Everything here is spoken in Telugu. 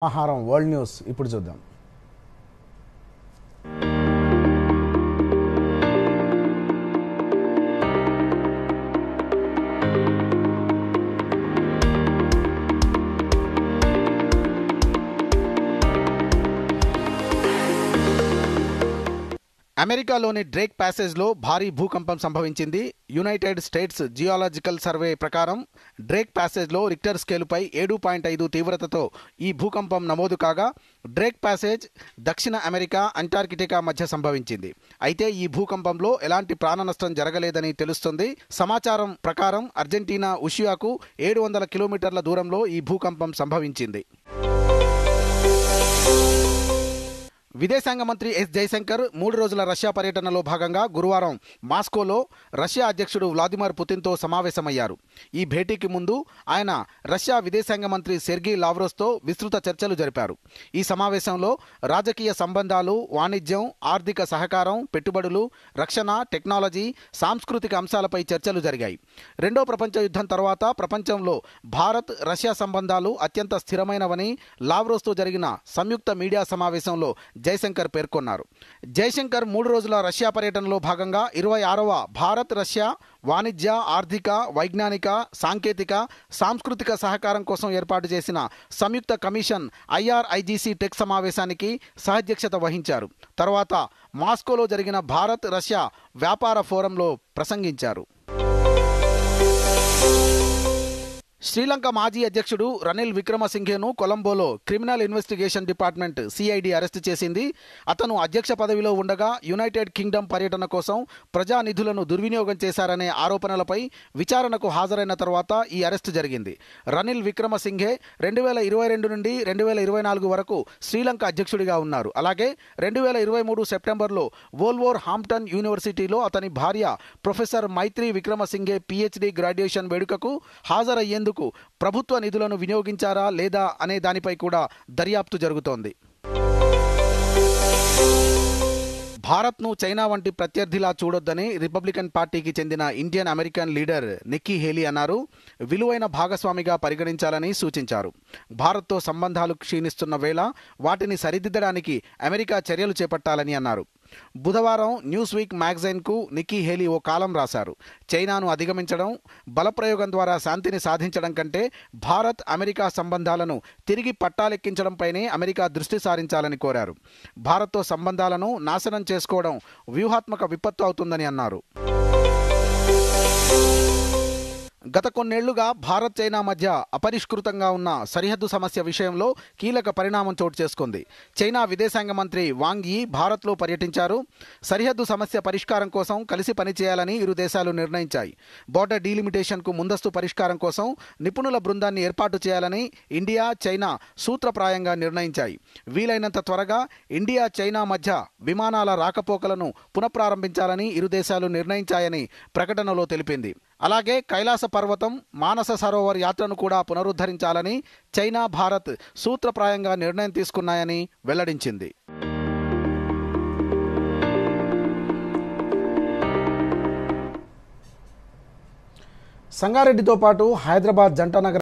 ఆహారం వరల్డ్ న్యూస్ ఇప్పుడు చూద్దాం. అమెరికాలోని డ్రేక్ ప్యాసేజ్లో భారీ భూకంపం సంభవించింది. యునైటెడ్ స్టేట్స్ జియోలాజికల్ సర్వే ప్రకారం డ్రేక్ ప్యాసేజ్లో రిక్టర్ స్కేలుపై 7.5 తీవ్రతతో ఈ భూకంపం నమోదు కాగా, డ్రేక్ ప్యాసేజ్ దక్షిణ అమెరికా, అంటార్కిటికా మధ్య సంభవించింది. అయితే ఈ భూకంపంలో ఎలాంటి ప్రాణ నష్టం జరగలేదని తెలుస్తుంది. సమాచారం ప్రకారం అర్జెంటీనా ఉషియాకు 700 కిలోమీటర్ల దూరంలో ఈ భూకంపం సంభవించింది. విదేశాంగ మంత్రి ఎస్ జయశంకర్ 3 రోజుల రష్యా పర్యటనలో భాగంగా గురువారం మాస్కోలో రష్యా అధ్యక్షుడు వ్లాదిమిర్ పుతిన్తో సమావేశమయ్యారు. ఈ భేటీకి ముందు ఆయన రష్యా విదేశాంగ మంత్రి సెర్గీ లావ్రోవ్తో విస్తృత చర్చలు జరిపారు. ఈ సమావేశంలో రాజకీయ సంబంధాలు, వాణిజ్యం, ఆర్థిక సహకారం, పెట్టుబడులు, రక్షణ, టెక్నాలజీ, సాంస్కృతిక అంశాలపై చర్చలు జరిగాయి. రెండో ప్రపంచ యుద్ధం తర్వాత ప్రపంచంలో భారత్, రష్యా సంబంధాలు అత్యంత స్థిరమైనవని లావ్రోవ్తో జరిగిన సంయుక్త మీడియా సమావేశంలో జయశంకర్ పేర్కొన్నారు. జయశంకర్ 3 రోజుల రష్యా పర్యటనలో భాగంగా 26వ భారత్ రష్యా వాణిజ్య, ఆర్థిక, వైజ్ఞానిక, సాంకేతిక, సాంస్కృతిక సహకారం కోసం ఏర్పాటు చేసిన సంయుక్త కమిషన్ IRIGC టెక్ సమావేశానికి సహాధ్యక్షత వహించారు. తర్వాత మాస్కోలో జరిగిన భారత్ రష్యా వ్యాపార ఫోరంలో ప్రసంగించారు. శ్రీలంక మాజీ అధ్యక్షుడు రనిల్ విక్రమసింఘేను కొలంబోలో criminal investigation department CID arrest చేసింది. అతను అధ్యక్ష పదవిలో ఉండగా యునైటెడ్ కింగ్డమ్ పర్యటన కోసం ప్రజానిధులను దుర్వినియోగం చేశారనే ఆరోపణలపై విచారణకు హాజరైన తర్వాత ఈ అరెస్టు జరిగింది. రనిల్ విక్రమసింఘే 2022 నుండి 2024 వరకు శ్రీలంక అధ్యక్షుడిగా ఉన్నారు. అలాగే 2023 సెప్టెంబర్లో వోల్వోర్ హాంప్టన్ యూనివర్సిటీలో అతని భార్య ప్రొఫెసర్ మైత్రి విక్రమసింఘే PhD గ్రాడ్యుయేషన్ వేడుకకు హాజరయ్యేందుకు ప్రభుత్వ నిధులను వినియోగించారా లేదా అనే దానిపై కూడా దర్యాప్తు జరుగుతోంది. భారత్ను చైనా వంటి ప్రత్యర్థిలా చూడొద్దని రిపబ్లికన్ పార్టీకి చెందిన Indian American leader Nikki Haley అన్నారు. విలువైన భాగస్వామిగా పరిగణించాలని సూచించారు. భారత్తో సంబంధాలు క్షీణిస్తున్న వేళ వాటిని సరిదిద్దడానికి అమెరికా చర్యలు చేపట్టాలని అన్నారు. బుధవారం న్యూస్ వీక్ మ్యాగజైన్కు నిక్కీ హేలీ ఓ కాలం రాశారు. చైనాను అధిగమించడం, బలప్రయోగం ద్వారా శాంతిని సాధించడం కంటే భారత్ అమెరికా సంబంధాలను తిరిగి పట్టాలెక్కించడంపైనే అమెరికా దృష్టి సారించాలని కోరారు. భారత్తో సంబంధాలను నాశనం చేసుకోవడం వ్యూహాత్మక విపత్తు అవుతుందని అన్నారు. గత కొన్నేళ్లుగా భారత్ చైనా మధ్య అపరిష్కృతంగా ఉన్న సరిహద్దు సమస్య విషయంలో కీలక పరిణామం చోటు చేసుకుంది. చైనా విదేశాంగ మంత్రి వాంగ్ యీ భారత్లో పర్యటించారు. సరిహద్దు సమస్య పరిష్కారం కోసం కలిసి పనిచేయాలని ఇరు దేశాలు నిర్ణయించాయి. బోర్డర్ డీలిమిటేషన్కు ముందస్తు పరిష్కారం కోసం నిపుణుల బృందాన్ని ఏర్పాటు చేయాలని ఇండియా, చైనా సూత్రప్రాయంగా నిర్ణయించాయి. వీలైనంత త్వరగా ఇండియా, చైనా మధ్య విమానాల రాకపోకలను పునఃప్రారంభించాలని ఇరు దేశాలు నిర్ణయించాయని ప్రకటనలో తెలిపింది. అలాగే కైలాస పర్వతం, మానస సరోవర్ యాత్రను కూడా పునరుద్ధరించాలని చైనా, భారత్ సూత్రప్రాయంగా నిర్ణయం తీసుకున్నాయని వెల్లడించింది. సంగారెడ్డితో పాటు హైదరాబాద్ జంట నగర